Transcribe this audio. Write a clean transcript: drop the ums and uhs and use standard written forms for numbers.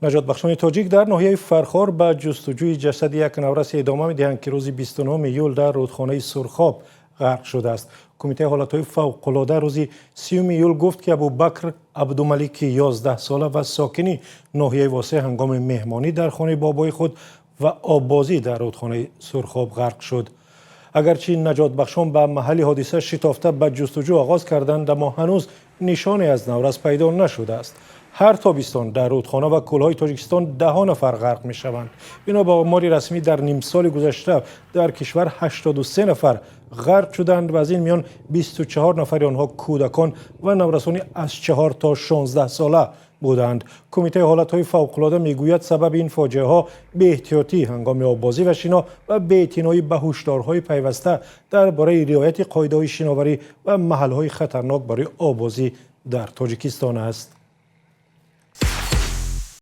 نجات بخشان تاجیک در ناحیه فرخار به جستجوی جسد یک نوراسی ادامه می‌دهند که روز 29 ایول در رودخانه سرخاب غرق شده است. کمیته حالتهای فوق‌العاده روز 30 ایول گفت که ابوبکر عبدالملیک 11 ساله و ساکنی ناحیه واسه هنگام مهمانی در خانه بابای خود و آببازی در رودخانه سرخاب غرق شد. اگرچه نجات بخشان به محل حادثه شتافته به جستجو آغاز کردند، اما هنوز نشانی از نوراس پیدا نشده است. هر تابستان در رودخانه و کلهای تاجیکستان 10 نفر غرق می شوند. بنا به آمار رسمی در نیم سال گذشته در کشور 83 نفر غرق شدند و از این میان 24 نفر آنها کودکان و نورسانی از 4 تا 16 ساله بودند. کمیته حالتهای فوق‌العاده میگوید سبب این فاجعه ها بی احتیاطی هنگام آببازی و شنا و بی‌اعتنایی به هشدارهای پیوسته درباره رعایت قاعده‌های شناوری و محل‌های خطرناک برای آببازی در تاجیکستان است.